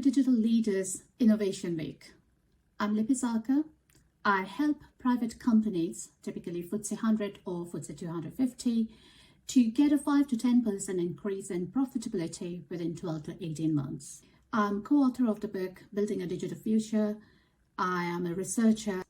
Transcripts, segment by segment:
Digital Leaders Innovation Week. I'm Lippy Sarkar. I help private companies, typically FTSE 100 or FTSE 250, to get a 5 to 10% increase in profitability within 12 to 18 months. I'm co-author of the book, Building a Digital Future. I am a researcher.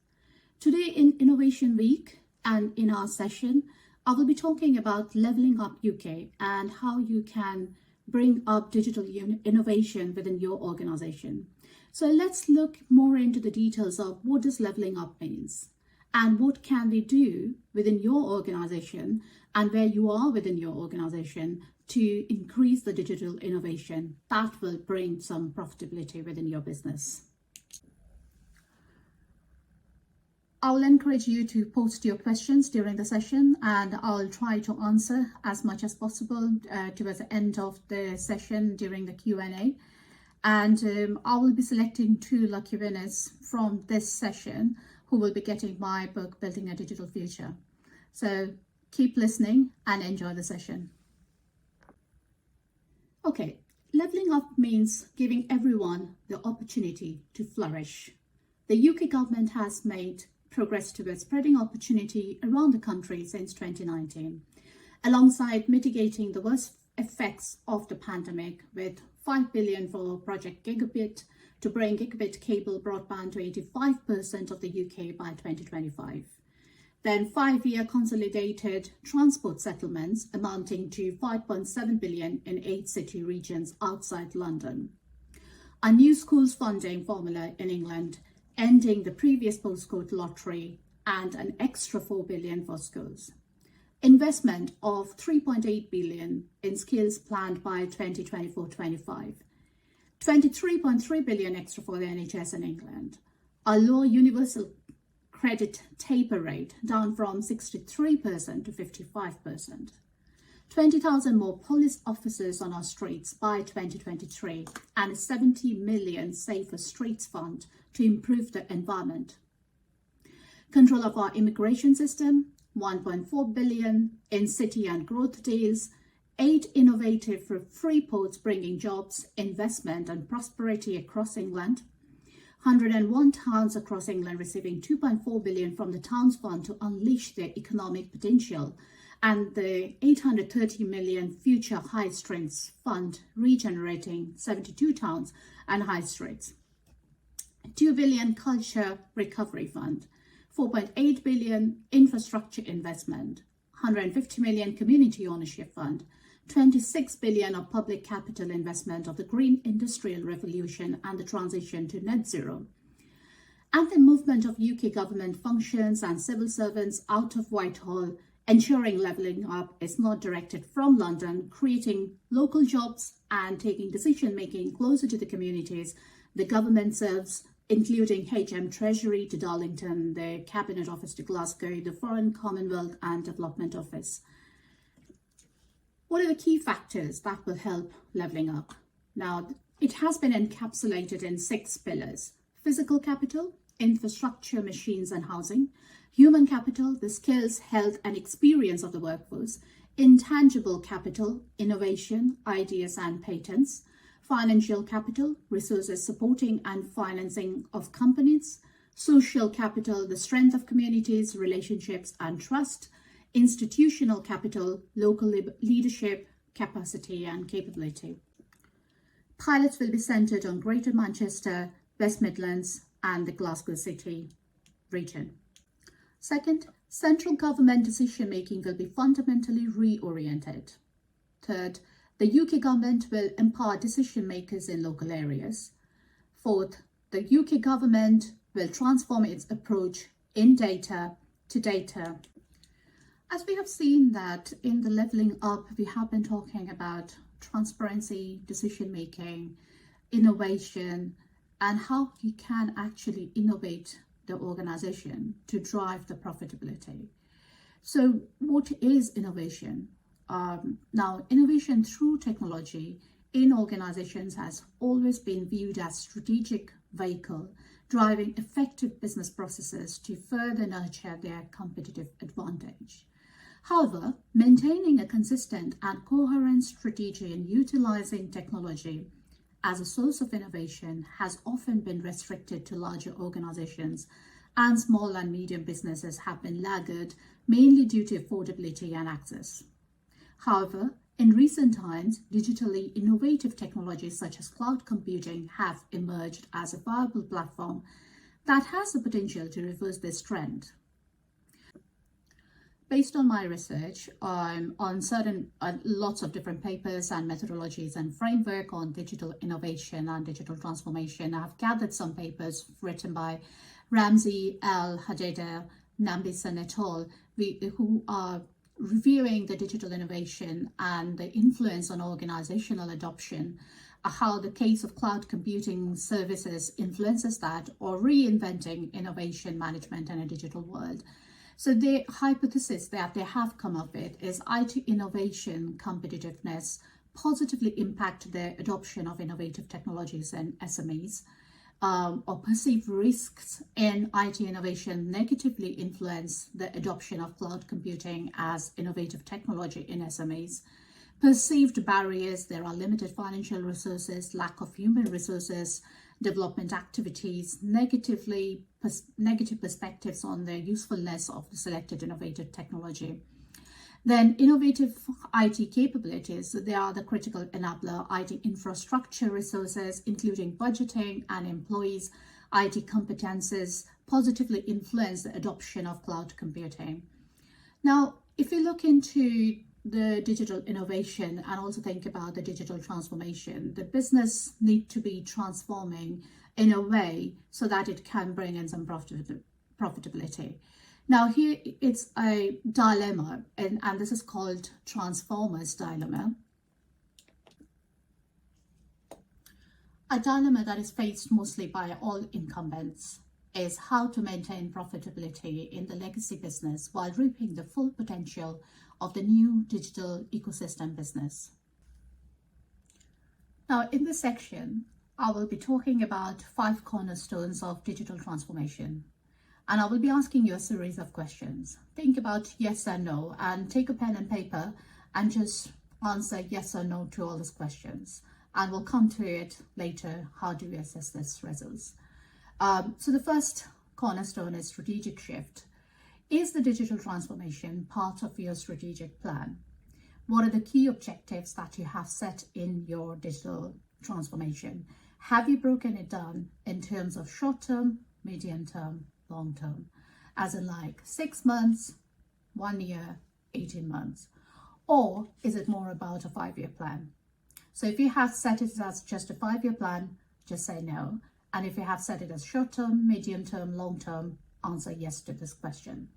Today in Innovation Week and in our session, I will be talking about Levelling Up UK and how you can bring up digital innovation within your organization. So let's look more into the details of what does leveling up means and what can we do within your organization and where you are within your organization to increase the digital innovation that will bring some profitability within your business. I'll encourage you to post your questions during the session and I'll try to answer as much as possible towards the end of the session during the Q&A. And I will be selecting 2 lucky winners from this session who will be getting my book, Building a Digital Future. So keep listening and enjoy the session. Okay, levelling up means giving everyone the opportunity to flourish. The UK government has made progress towards spreading opportunity around the country since 2019, alongside mitigating the worst effects of the pandemic with 5 billion for Project Gigabit to bring gigabit cable broadband to 85% of the UK by 2025. Then 5-year consolidated transport settlements amounting to 5.7 billion in 8 city regions outside London. A new schools funding formula in England, ending the previous postcode lottery, and an extra 4 billion for schools. Investment of 3.8 billion in skills planned by 2024-25. 23.3 billion extra for the NHS in England. A low universal credit taper rate down from 63% to 55%. 20,000 more police officers on our streets by 2023 and a 70 million Safer Streets Fund to improve the environment. Control of our immigration system, 1.4 billion in city and growth deals, 8 innovative free ports bringing jobs, investment and prosperity across England, 101 towns across England receiving 2.4 billion from the Towns Fund to unleash their economic potential, and the 830 million Future High Streets Fund regenerating 72 towns and high streets. 2 billion Culture Recovery Fund, 4.8 billion Infrastructure Investment, 150 million Community Ownership Fund, 26 billion of public capital investment of the Green Industrial Revolution and the transition to net zero. And the movement of UK government functions and civil servants out of Whitehall, ensuring levelling up is not directed from London, creating local jobs and taking decision-making closer to the communities the government serves, including HM Treasury to Darlington, the Cabinet Office to Glasgow, the Foreign Commonwealth and Development Office. What are the key factors that will help levelling up? Now, it has been encapsulated in 6 pillars: physical capital, infrastructure, machines and housing; human capital, the skills, health and experience of the workforce; intangible capital, innovation, ideas and patents; financial capital, resources supporting and financing of companies; social capital, the strength of communities, relationships and trust; institutional capital, local leadership, capacity and capability. Pilots will be centred on Greater Manchester, West Midlands and the Glasgow City region. Second, central government decision-making will be fundamentally reoriented. Third, the UK government will empower decision-makers in local areas. Fourth, the UK government will transform its approach in data to data. As we have seen that in the levelling up, we have been talking about transparency, decision-making, innovation, and how you can actually innovate the organization to drive the profitability. So what is innovation? Now, innovation through technology in organizations has always been viewed as strategic vehicle driving effective business processes to further nurture their competitive advantage. However, maintaining a consistent and coherent strategy in utilizing technology as a source of innovation has often been restricted to larger organizations, and small and medium businesses have been laggard mainly due to affordability and access. However, in recent times, digitally innovative technologies such as cloud computing have emerged as a viable platform that has the potential to reverse this trend. Based on my research on lots of different papers and methodologies and framework on digital innovation and digital transformation, I've gathered some papers written by Ramsey, Al Hadeda, Nambison et al., who are reviewing the digital innovation and the influence on organizational adoption, how the case of cloud computing services influences that, or reinventing innovation management in a digital world. So the hypothesis that they have come up with is IT innovation competitiveness positively impact the adoption of innovative technologies in SMEs, or perceived risks in IT innovation negatively influence the adoption of cloud computing as innovative technology in SMEs. Perceived barriers, there are limited financial resources, lack of human resources, development activities, negative perspectives on the usefulness of the selected innovative technology. Then innovative IT capabilities, they are the critical enabler IT infrastructure resources, including budgeting and employees' IT competences, positively influence the adoption of cloud computing. Now, if we look into the digital innovation and also think about the digital transformation, the business need to be transforming in a way so that it can bring in some profitability. Now here it's a dilemma, and this is called Transformers dilemma. A dilemma that is faced mostly by all incumbents is how to maintain profitability in the legacy business while reaping the full potential of the new digital ecosystem business. Now in this section, I will be talking about 5 cornerstones of digital transformation. And I will be asking you a series of questions. Think about yes and no, and take a pen and paper and just answer yes or no to all these questions. And we'll come to it later. How do we assess this results? So the first cornerstone is strategic shift. Is the digital transformation part of your strategic plan? What are the key objectives that you have set in your digital transformation? Have you broken it down in terms of short term, medium term, long term, as in like 6 months, 1 year, 18 months? Or is it more about a 5-year plan? So if you have set it as just a 5-year plan, just say no. And if you have set it as short term, medium term, long term, answer yes to this question.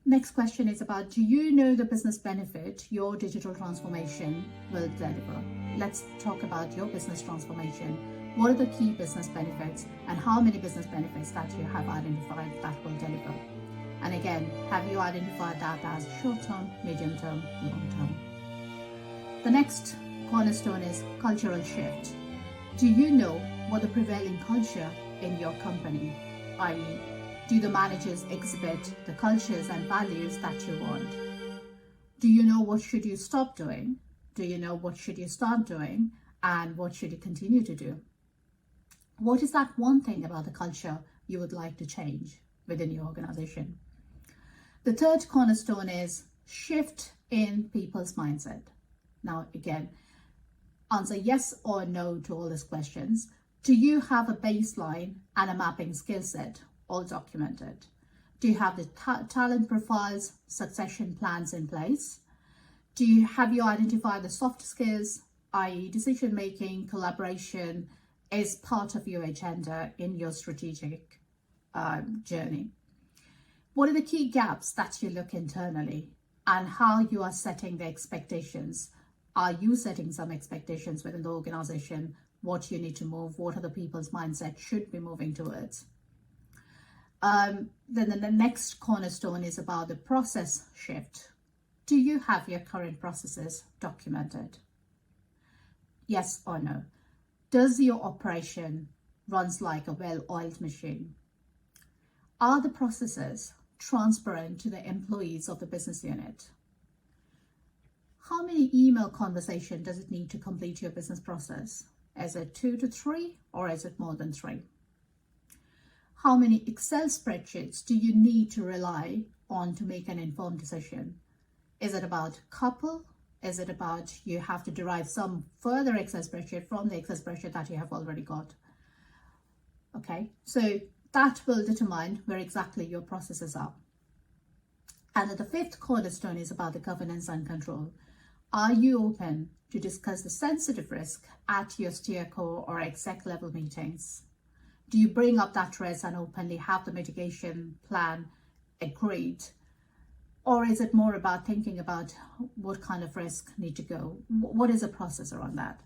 Next question is about, do you know the business benefit your digital transformation will deliver? Let's talk about your business transformation. What are the key business benefits and how many business benefits that you have identified that will deliver? And again, have you identified that as short-term, medium-term, long-term? The next cornerstone is cultural shift. Do you know what the prevailing culture in your company, i.e., do the managers exhibit the cultures and values that you want? Do you know what should you stop doing? Do you know what should you start doing? And what should you continue to do? What is that one thing about the culture you would like to change within your organization? The third cornerstone is shift in people's mindset. Now, again, answer yes or no to all these questions. Do you have a baseline and a mapping skill set all documented? Do you have the talent profiles, succession plans in place? Have you identified the soft skills, i.e. decision making, collaboration, is part of your agenda in your strategic journey? What are the key gaps that you look internally, and how you are setting the expectations? Are you setting some expectations within the organization? What you need to move? What are the people's mindset should be moving towards? Then the next cornerstone is about the process shift. Do you have your current processes documented? Yes or no? Does your operation runs like a well-oiled machine? Are the processes transparent to the employees of the business unit? How many email conversations does it need to complete your business process? Is it 2 to 3 or is it more than 3? How many Excel spreadsheets do you need to rely on to make an informed decision? Is it about couple? Is it about you have to derive some further Excel spreadsheet from the Excel spreadsheet that you have already got? Okay, so that will determine where exactly your processes are. And the fifth cornerstone is about the governance and control. Are you open to discuss the sensitive risk at your steerco or exec level meetings? Do you bring up that risk and openly have the mitigation plan agreed? Or is it more about thinking about what kind of risk need to go? What is the process around that?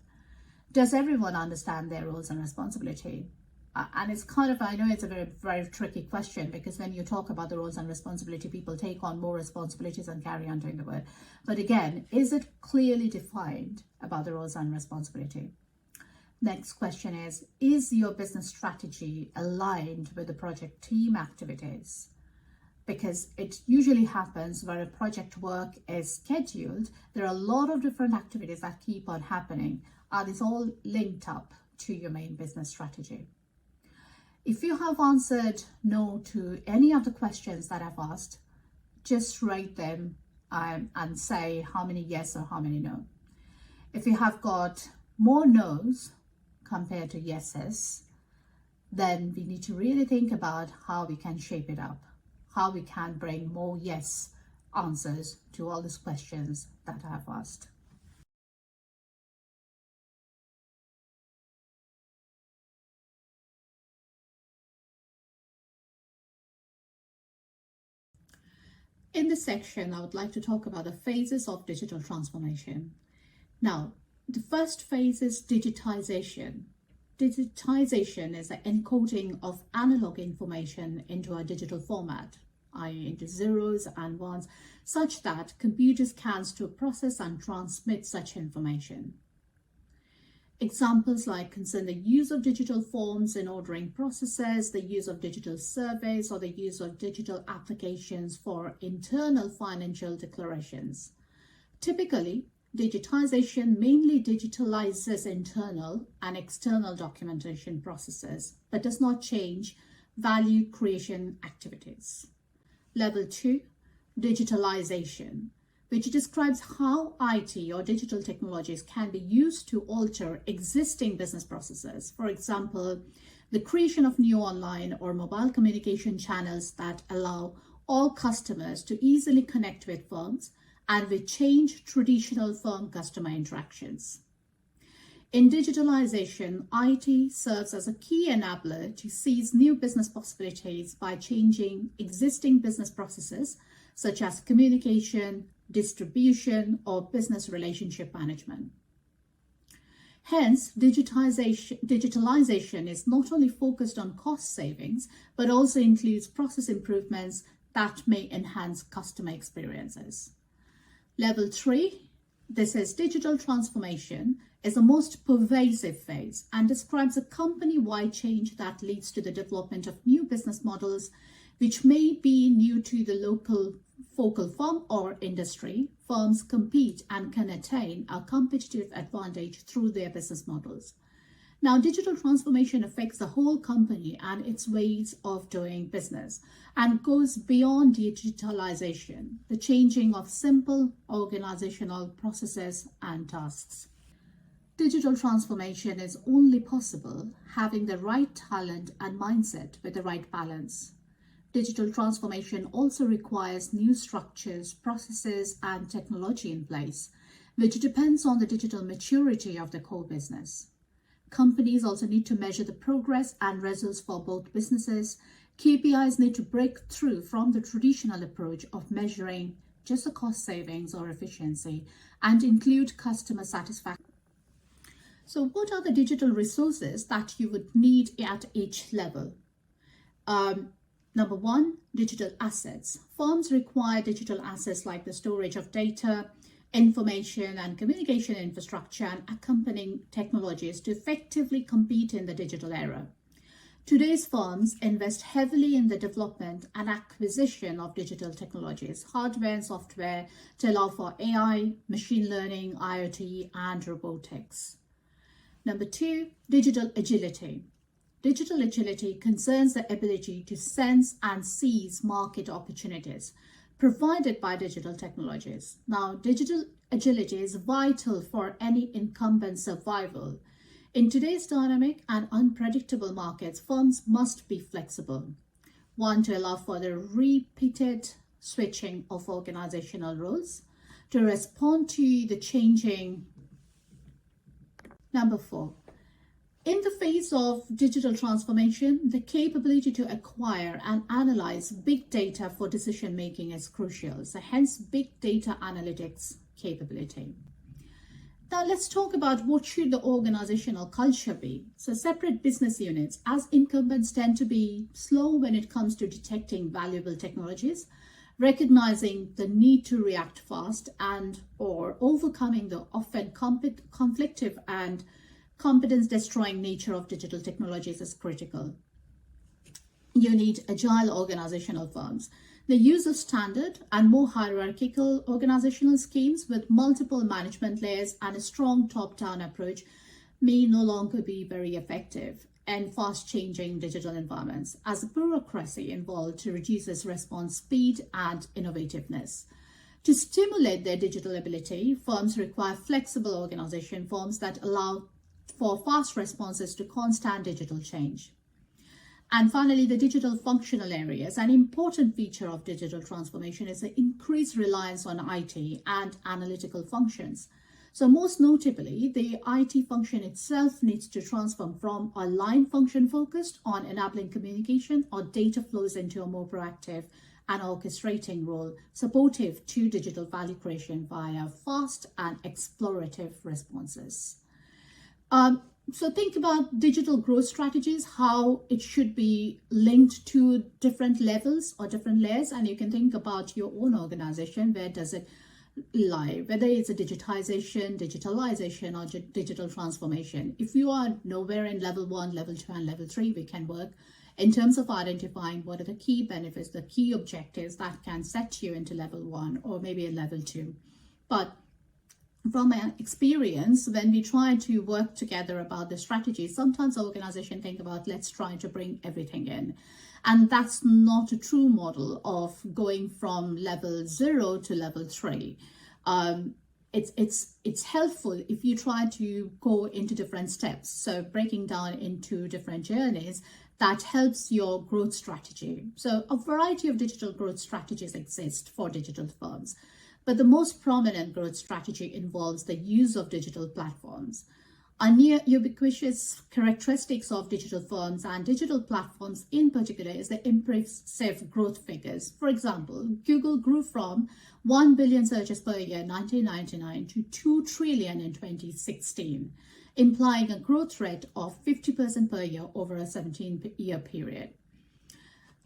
Does everyone understand their roles and responsibility? And it's kind of, I know it's a very, very tricky question, because when you talk about the roles and responsibility, people take on more responsibilities and carry on doing the work. But again, is it clearly defined about the roles and responsibility? Next question is your business strategy aligned with the project team activities? Because it usually happens where a project work is scheduled, there are a lot of different activities that keep on happening. Are these all linked up to your main business strategy? If you have answered no to any of the questions that I've asked, just write them and say how many yes or how many no. If you have got more no's compared to yeses, then we need to really think about how we can shape it up, how we can bring more yes answers to all these questions that I have asked. In this section, I would like to talk about the phases of digital transformation. Now, the first phase is digitization. Digitization is the encoding of analog information into a digital format, i.e. into zeros and ones, such that computers can store, process and transmit such information. Examples like concern the use of digital forms in ordering processes, the use of digital surveys, or the use of digital applications for internal financial declarations. Typically, digitization mainly digitalizes internal and external documentation processes, but does not change value creation activities. Level 2, digitalization, which describes how IT or digital technologies can be used to alter existing business processes. For example, the creation of new online or mobile communication channels that allow all customers to easily connect with firms and will change traditional firm customer interactions. In digitalization, IT serves as a key enabler to seize new business possibilities by changing existing business processes such as communication, distribution, or business relationship management. Hence, digitalization is not only focused on cost savings, but also includes process improvements that may enhance customer experiences. Level 3, this is digital transformation, is the most pervasive phase and describes a company-wide change that leads to the development of new business models, which may be new to the local focal firm or industry. Firms compete and can attain a competitive advantage through their business models. Now, digital transformation affects the whole company and its ways of doing business and goes beyond digitalization, the changing of simple organizational processes and tasks. Digital transformation is only possible having the right talent and mindset with the right balance. Digital transformation also requires new structures, processes, and technology in place, which depends on the digital maturity of the core business. Companies also need to measure the progress and results for both businesses. KPIs need to break through from the traditional approach of measuring just the cost savings or efficiency and include customer satisfaction. So what are the digital resources that you would need at each level? Number 1, digital assets. Firms require digital assets like the storage of data, information and communication infrastructure and accompanying technologies to effectively compete in the digital era. Today's firms invest heavily in the development and acquisition of digital technologies, hardware and software, to allow for AI, machine learning, IoT, and robotics. Number 2, digital agility. Digital agility concerns the ability to sense and seize market opportunities provided by digital technologies. Now, digital agility is vital for any incumbent survival. In today's dynamic and unpredictable markets, firms must be flexible. One, to allow for the repeated switching of organizational roles, to respond to the changing. Number 4, in the face of digital transformation, the capability to acquire and analyze big data for decision making is crucial. So hence, big data analytics capability. Now let's talk about what should the organizational culture be. So separate business units, as incumbents tend to be slow when it comes to detecting valuable technologies, recognizing the need to react fast and or overcoming the often conflictive and competence destroying nature of digital technologies is critical. You need agile organizational firms. The use of standard and more hierarchical organizational schemes with multiple management layers and a strong top-down approach may no longer be very effective in fast-changing digital environments, as the bureaucracy involved reduces response speed and innovativeness. To stimulate their digital ability, firms require flexible organization forms that allow for fast responses to constant digital change. And finally, the digital functional areas. An important feature of digital transformation is the increased reliance on IT and analytical functions. So most notably, the IT function itself needs to transform from a line function focused on enabling communication or data flows into a more proactive and orchestrating role, supportive to digital value creation via fast and explorative responses. So think about digital growth strategies, how it should be linked to different levels or different layers. And you can think about your own organization. Where does it lie? Whether it's a digitization, digitalization, or digital transformation. If you are nowhere in level 1, level 2, and level 3, we can work in terms of identifying what are the key benefits, the key objectives that can set you into level 1 or maybe a level 2. But from my experience, when we try to work together about the strategy, sometimes organizations think about, let's try to bring everything in. And that's not a true model of going from level 0 to level 3. It's helpful if you try to go into different steps. So breaking down into different journeys, that helps your growth strategy. So a variety of digital growth strategies exist for digital firms. But the most prominent growth strategy involves the use of digital platforms. A near ubiquitous characteristics of digital firms and digital platforms in particular is the impressive growth figures. For example, Google grew from 1 billion searches per year in 1999 to 2 trillion in 2016, implying a growth rate of 50% per year over a 17-year period.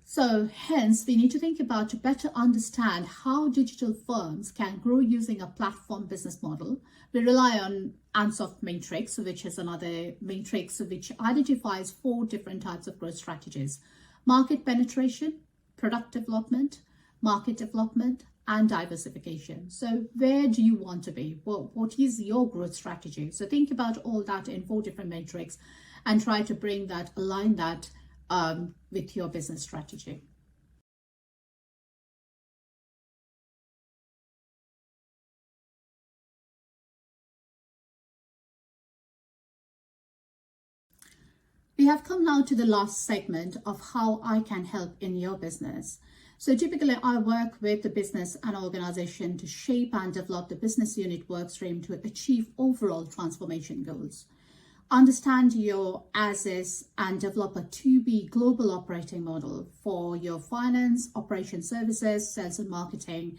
So hence, we need to think about to better understand how digital firms can grow using a platform business model. We rely on Ansoff Matrix, which is another matrix which identifies 4 different types of growth strategies: market penetration, product development, market development, and diversification. So where do you want to be? Well, what is your growth strategy? So think about all that in 4 different matrix and try to bring that, align that with your business strategy. We have come now to the last segment of how I can help in your business. So typically I work with the business and organization to shape and develop the business unit workstream to achieve overall transformation goals. Understand your as-is and develop a 2B global operating model for your finance, operation services, sales and marketing,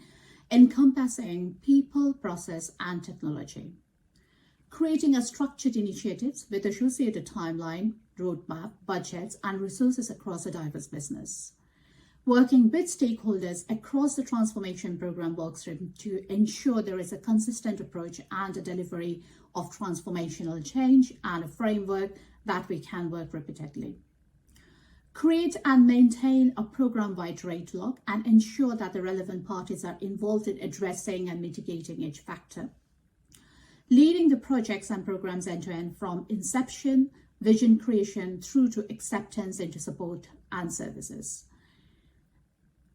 encompassing people, process, and technology. Creating a structured initiatives with associated timeline, roadmap, budgets, and resources across a diverse business. Working with stakeholders across the transformation program workstream to ensure there is a consistent approach and a delivery of transformational change and a framework that we can work repeatedly. Create and maintain a program-wide rate log and ensure that the relevant parties are involved in addressing and mitigating each factor. Leading the projects and programs end-to-end from inception, vision creation, through to acceptance into support and services.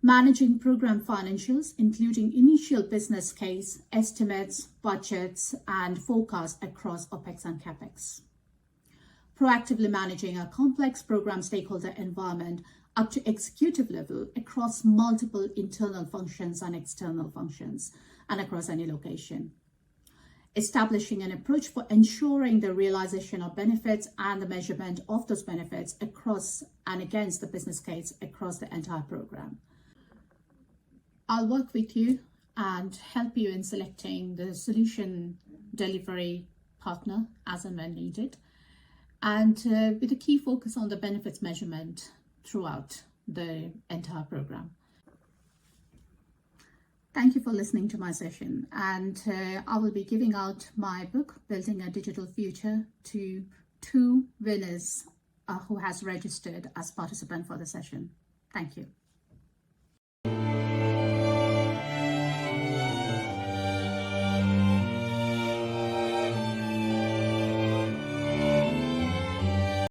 Managing program financials, including initial business case, estimates, budgets, and forecasts across OPEX and CAPEX. Proactively managing a complex program stakeholder environment up to executive level across multiple internal functions and external functions and across any location. Establishing an approach for ensuring the realization of benefits and the measurement of those benefits across and against the business case across the entire program. I'll work with you and help you in selecting the solution delivery partner as and when needed, and with a key focus on the benefits measurement throughout the entire program. Thank you for listening to my session, and I will be giving out my book, Building a Digital Future, to 2 winners who has registered as participant for the session. Thank you.